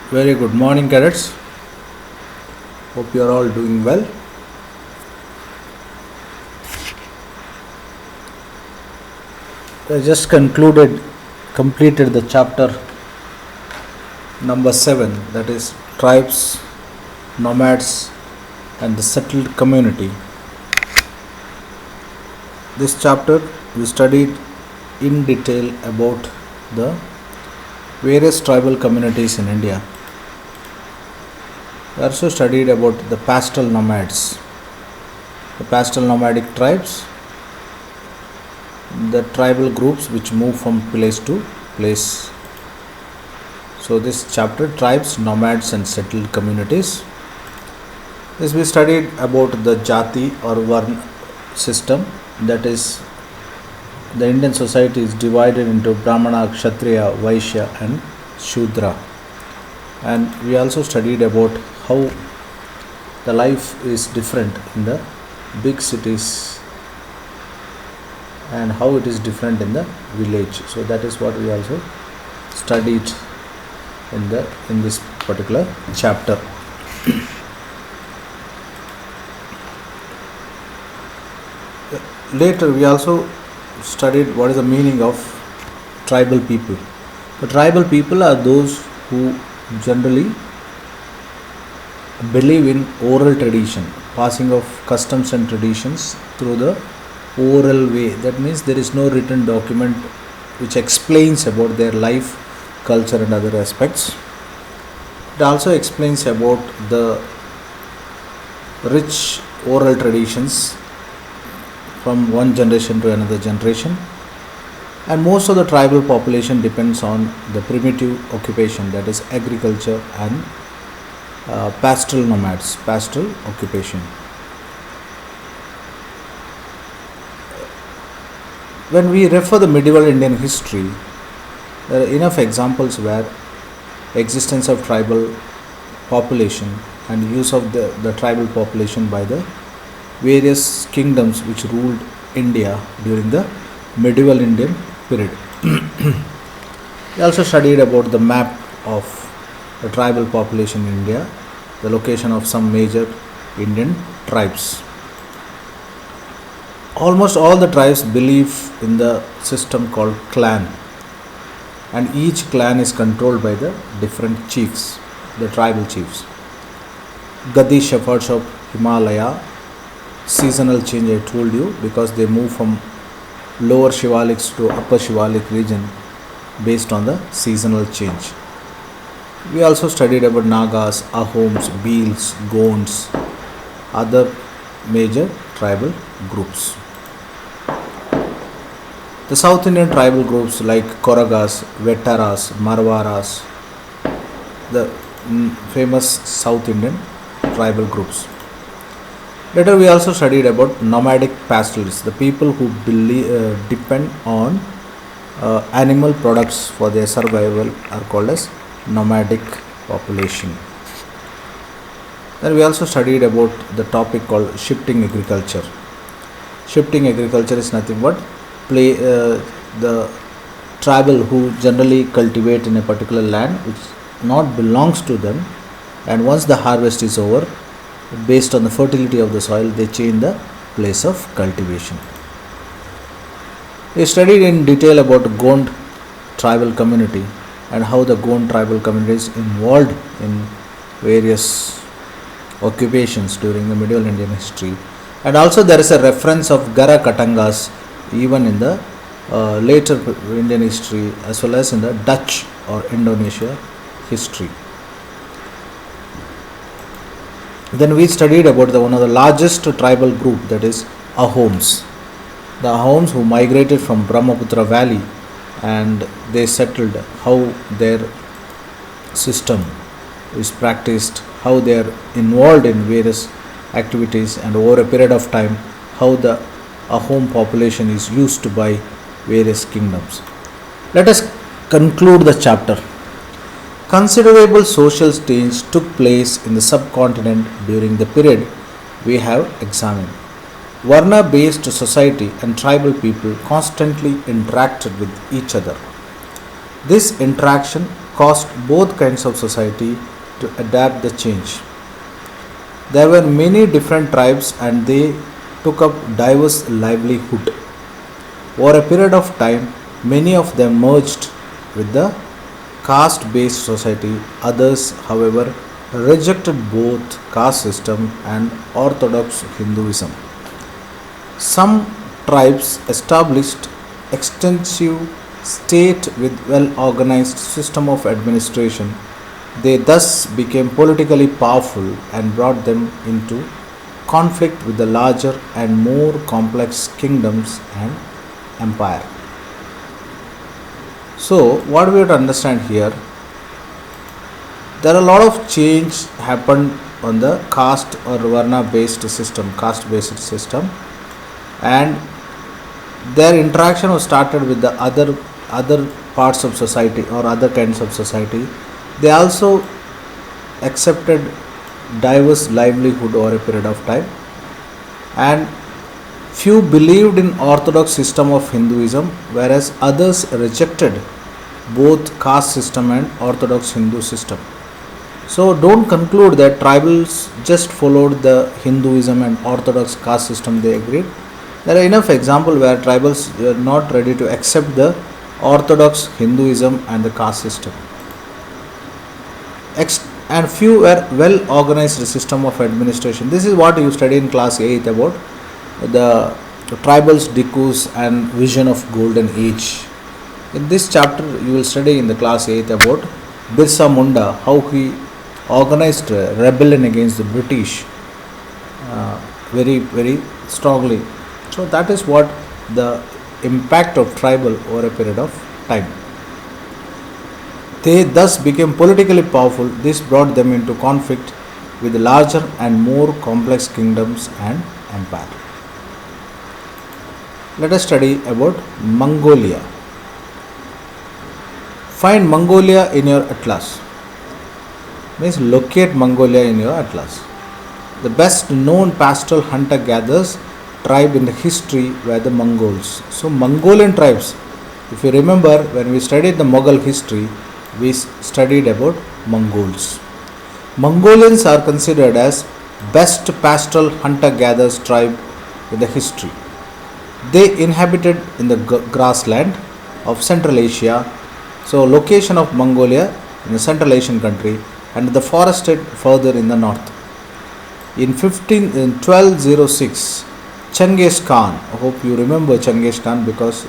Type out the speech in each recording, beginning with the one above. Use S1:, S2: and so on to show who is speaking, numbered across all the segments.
S1: Very good morning, cadets. Hope you are all doing well. I just completed the chapter number 7, that is tribes, nomads, and the settled community. This chapter we studied in detail about the various tribal communities in India. We also studied about the pastoral nomads, the pastoral nomadic tribes, the tribal groups which move from place to place. So this chapter, tribes, nomads and settled communities. This we studied about the Jati or Varna system, that is the Indian society is divided into Brahmana, Kshatriya, Vaishya and Shudra. And we also studied about how the life is different in the big cities and how it is different in the village. So that is what we also studied in this particular chapter. Later we also studied what is the meaning of tribal people. The tribal people are those who generally believe in oral tradition, passing of customs and traditions through the oral way. That means there is no written document which explains about their life, culture and other aspects. It also explains about the rich oral traditions from one generation to another generation. And most of the tribal population depends on the primitive occupation, that is agriculture and pastoral nomads, pastoral occupation. When we refer the medieval Indian history, there are enough examples where existence of tribal population and use of the tribal population by the various kingdoms which ruled India during the medieval Indian period. We also studied about the map of the tribal population in India, the location of some major Indian tribes. Almost all the tribes believe in the system called clan, and each clan is controlled by the different chiefs, the tribal chiefs. Gadi shepherds of Himalaya, seasonal change I told you, because they move from lower Shivaliks to upper Shivalik region based on the seasonal change. We also studied about Nagas, Ahoms, Bhils, Gonds, other major tribal groups. The South Indian tribal groups like Koragas, Vettaras, Marwaras, the famous South Indian tribal groups. Later we also studied about nomadic pastoralists, the people who depend on animal products for their survival are called as nomadic population. Then we also studied about the topic called shifting agriculture. Shifting agriculture is nothing but the tribal who generally cultivate in a particular land which not belongs to them, and once the harvest is over, based on the fertility of the soil, they change the place of cultivation. We studied in detail about Gond tribal community and how the Gond tribal community is involved in various occupations during the medieval Indian history. And also there is a reference of Gara Katangas even in the later Indian history as well as in the Dutch or Indonesia history. Then we studied about one of the largest tribal group, that is Ahoms. The Ahoms who migrated from Brahmaputra valley and they settled, how their system is practiced, how they are involved in various activities, and over a period of time how the Ahom population is used by various kingdoms. Let us conclude the chapter. Considerable social change took place in the subcontinent during the period we have examined. Varna-based society and tribal people constantly interacted with each other. This interaction caused both kinds of society to adapt the change. There were many different tribes and they took up diverse livelihood. Over a period of time, many of them merged with the caste based society. Others, however, rejected both caste system and orthodox Hinduism. Some tribes established extensive state with well organized system of administration. They thus became politically powerful and brought them into conflict with the larger and more complex kingdoms and empire. So, what we have to understand here, there are a lot of change happened on the caste or varna based system, caste based system, and their interaction was started with the other parts of society or other kinds of society. They also accepted diverse livelihood over a period of time, and few believed in orthodox system of Hinduism, whereas others rejected both caste system and orthodox Hindu system. So don't conclude that tribals just followed the Hinduism and orthodox caste system they agreed. There are enough examples where tribals were not ready to accept the orthodox Hinduism and the caste system. And few were well organized system of administration. This is what you study in class 8 about the tribals, Dikus and vision of golden age. In this chapter you will study in the class 8 about Birsa Munda, how he organized a rebellion against the British very strongly. So that is what the impact of tribal over a period of time. They thus became politically powerful. This brought them into conflict with the larger and more complex kingdoms and empire. Let us study about Mongolia. Find Mongolia in your atlas. Means locate Mongolia in your atlas. The best known pastoral hunter-gatherers tribe in the history were the Mongols. So Mongolian tribes, if you remember when we studied the Mughal history, we studied about Mongols. Mongolians are considered as best pastoral hunter-gatherers tribe in the history. They inhabited in the grassland of Central Asia. So location of Mongolia in the Central Asian country and the forested further in the north. In 1206, Genghis Khan, I hope you remember Genghis Khan because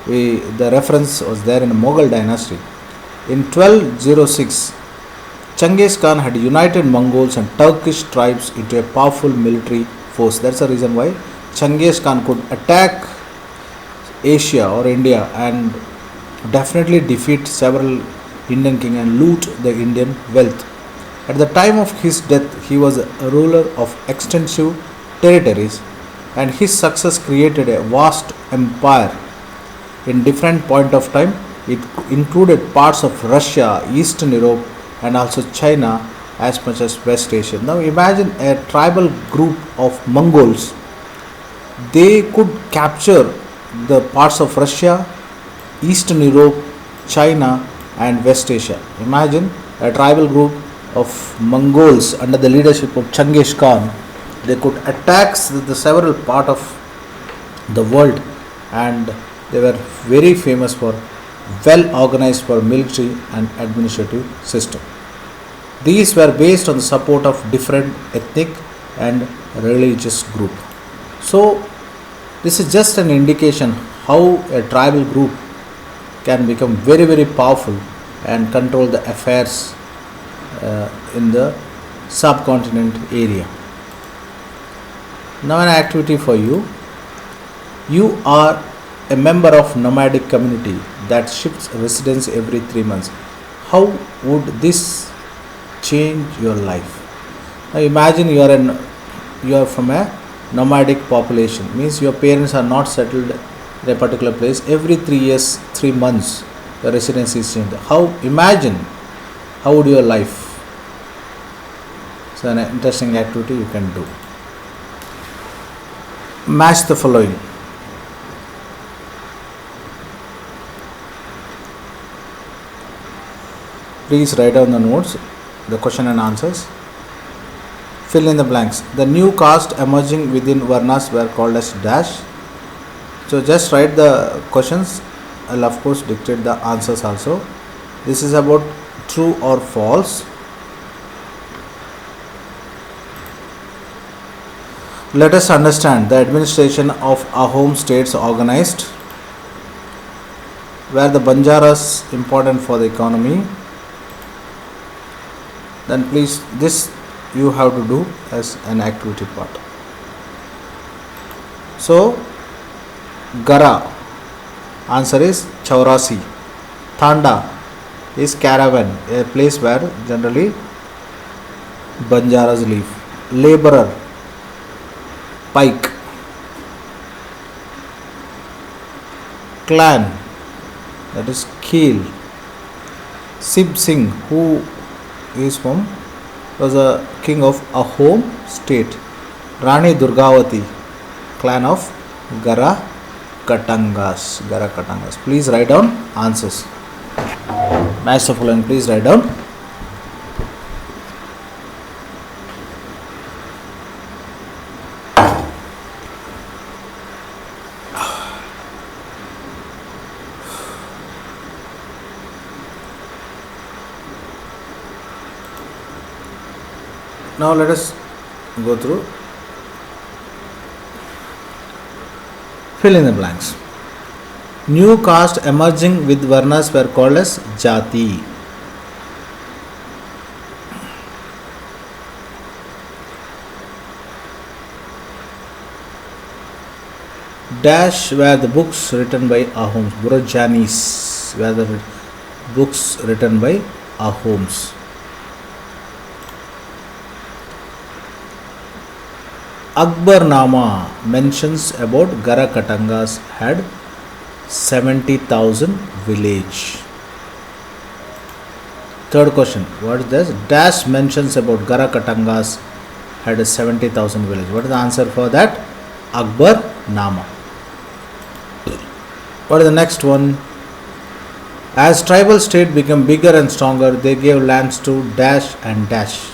S1: the reference was there in the Mughal dynasty. In 1206, Genghis Khan had united Mongols and Turkish tribes into a powerful military force. That's the reason why Genghis Khan could attack Asia or India and definitely defeat several Indian kings and loot the Indian wealth. At the time of his death, he was a ruler of extensive territories, and his success created a vast empire. In different point of time, it included parts of Russia, Eastern Europe, and also China, as much as West Asia. Now imagine a tribal group of Mongols. They could capture the parts of Russia, Eastern Europe, China, and West Asia. Imagine a tribal group of Mongols under the leadership of Genghis Khan. They could attack the several part of the world, and they were very famous for well organized for military and administrative system. These were based on the support of different ethnic and religious group. So this is just an indication how a tribal group can become very powerful and control the affairs in the subcontinent area. Now an activity for you. You are a member of nomadic community that shifts residence every 3 months. How would this change your life? Now imagine you are from a nomadic population, means your parents are not settled in a particular place. Every 3 years, 3 months, your residence is changed. Imagine how would your life? So an interesting activity you can do. Match the following. Please write down the notes, the question and answers. Fill in the blanks. The new caste emerging within Varnas were called as dash. So just write the questions. I'll of course dictate the answers also. This is about true or false. Let us understand the administration of Ahom states organized. Were the Banjaras important for the economy? Then please, this you have to do as an activity part. So, Gara, answer is Chaurasi. Thanda is caravan, a place where generally Banjaras live. Laborer, pike. Clan, that is Keel. Sib Singh, who is from, was a king of Ahom state. Rani Durgavati, clan of Gara Katangas. Gara Katangas. Please write down answers. Master Fulan, please write down. Now let us go through. Fill in the blanks. New caste emerging with Varnas were called as Jati. Dash were the books written by Ahoms. Burajanis were the books written by Ahoms. Akbarnama mentions about Gara Katangas had 70,000 village. Third question. What is this? Dash mentions about Gara Katangas had a 70,000 village. What is the answer for that? Akbarnama. What is the next one? As tribal state became bigger and stronger, they gave lands to dash and dash.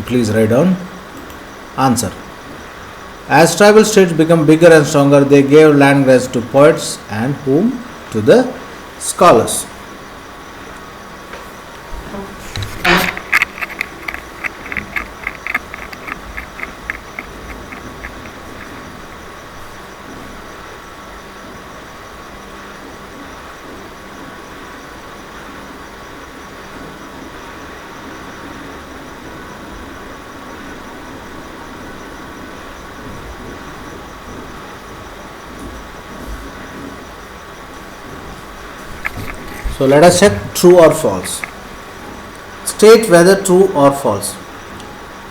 S1: Please write down answer. As tribal states become bigger and stronger, they gave land grants to poets and whom? To the scholars. So let us check true or false. State whether true or false.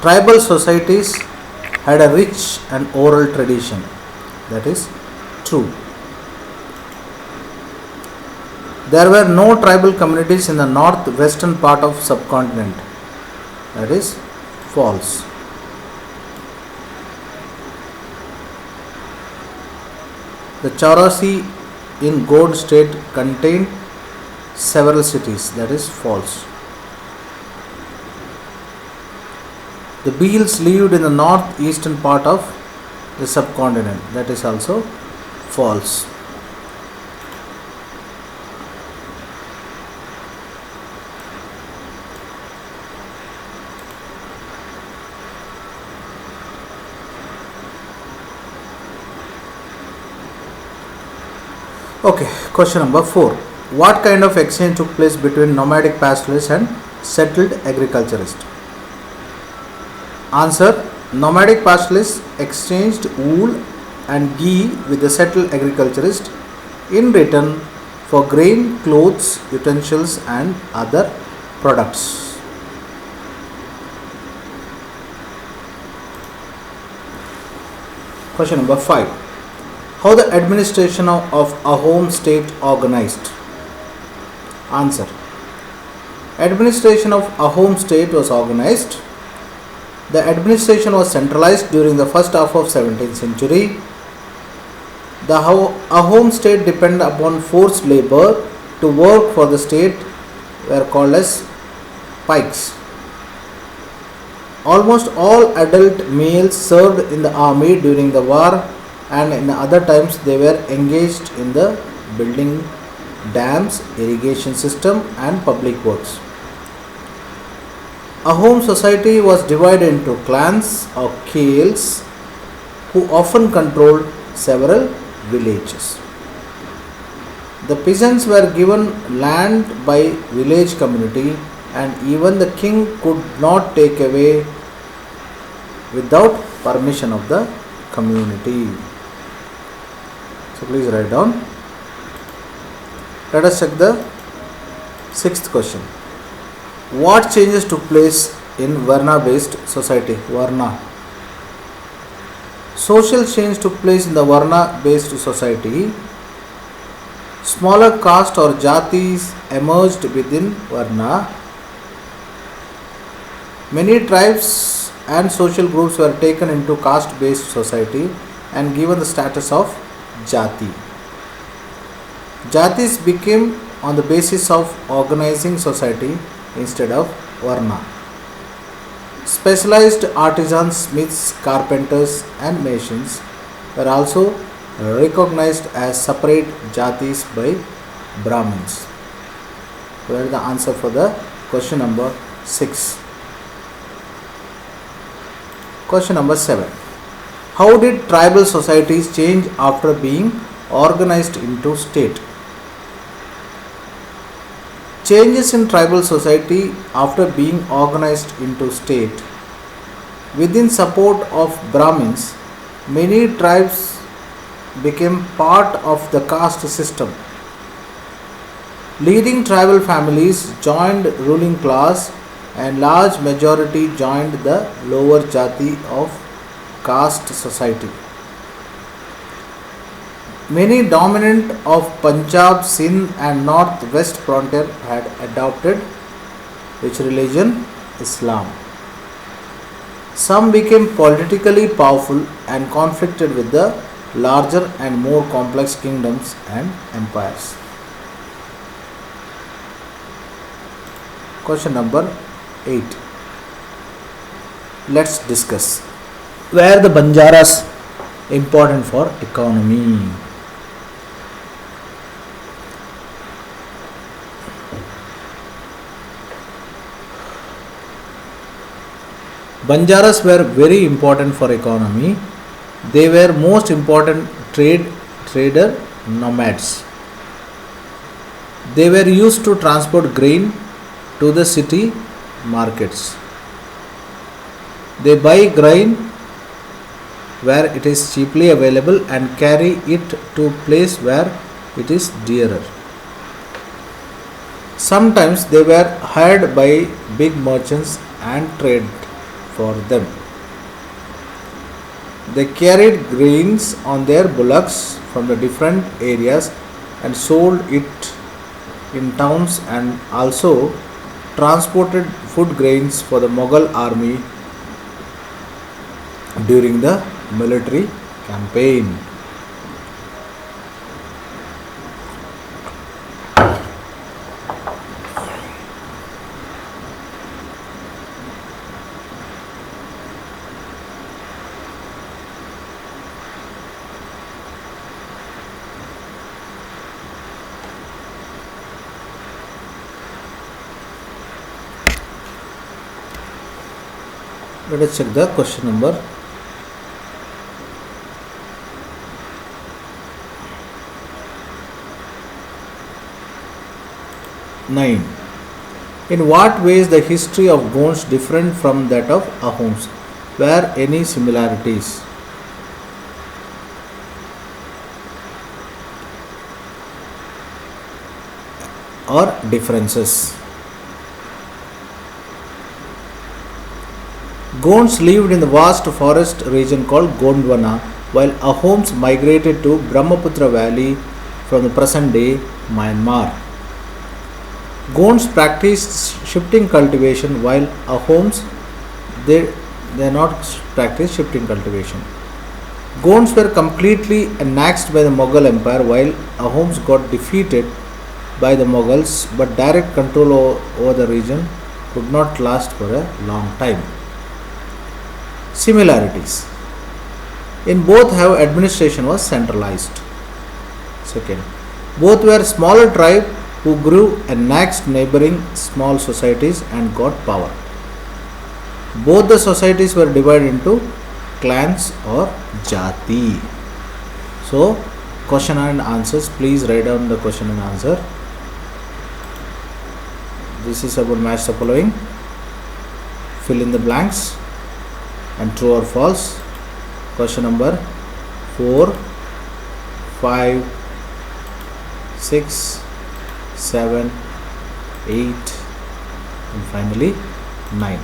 S1: Tribal societies had a rich and oral tradition. That is true. There were no tribal communities in the northwestern part of subcontinent. That is false. The Chaurasi in Goad state contained several cities. That is false. The Beals lived in the northeastern part of the subcontinent. That is also false. Okay, question number 4. What kind of exchange took place between nomadic pastoralists and settled agriculturists? Answer. Nomadic pastoralists exchanged wool and ghee with the settled agriculturists in return for grain, clothes, utensils and other products. Question number 5. How the administration of Ahom state organized? Answer. Administration of Ahom state was organized. The administration was centralized during the first half of 17th century. A home state depended upon forced labor to work for the state were called as pikes. Almost all adult males served in the army during the war, and in other times they were engaged in the building dams, irrigation system and public works. A home society was divided into clans or khels who often controlled several villages. The peasants were given land by village community, and even the king could not take away without permission of the community. So please write down. Let us check the sixth question. What changes took place in Varna based society? Varna. Social change took place in the Varna based society. Smaller caste or jatis emerged within Varna. Many tribes and social groups were taken into caste based society and given the status of jati. Jatis became on the basis of organizing society instead of Varna. Specialized artisans, smiths, carpenters, and masons were also recognized as separate jatis by Brahmins. Where is the answer for the question number 6? Question number 7. How did tribal societies change after being organized into state? Changes in tribal society after being organized into state. Within support of Brahmins, many tribes became part of the caste system. Leading tribal families joined ruling class, and large majority joined the lower jati of caste society. Many dominant of Punjab, Sindh and northwest frontier had adopted which religion? Islam. Some became politically powerful and conflicted with the larger and more complex kingdoms and empires. Question number 8. Let's discuss. Where the Banjaras important for economy? Banjaras were very important for economy. They were most important trader nomads. They were used to transport grain to the city markets. They buy grain where it is cheaply available and carry it to place where it is dearer. Sometimes they were hired by big merchants and trade for them. They carried grains on their bullocks from the different areas and sold it in towns, and also transported food grains for the Mughal army during the military campaign. Let us check the question number 9. In what ways the history of Gonds different from that of Ahoms? Were any similarities? Or differences? Gonds lived in the vast forest region called Gondwana, while Ahoms migrated to Brahmaputra Valley from the present day Myanmar. Gonds practiced shifting cultivation, while Ahoms they not practice shifting cultivation. Gonds were completely annexed by the Mughal Empire while Ahoms got defeated by the Mughals, but direct control over the region could not last for a long time. Similarities. In both have administration was centralized. Second, both were smaller tribe who grew annexed neighboring small societies and got power. Both the societies were divided into clans or jati. So, question and answers. Please write down the question and answer. This is about match the following. Fill in the blanks and true or false. Question number 4, 5, 6, 7, 8 and finally 9.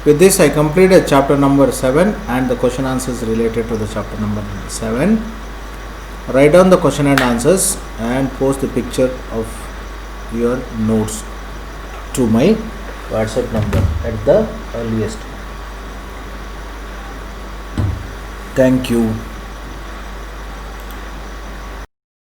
S1: With this I completed chapter number 7 and the question answers related to the chapter number 7. Write down the question and answers and post the picture of your notes to my WhatsApp number at the earliest. Thank you.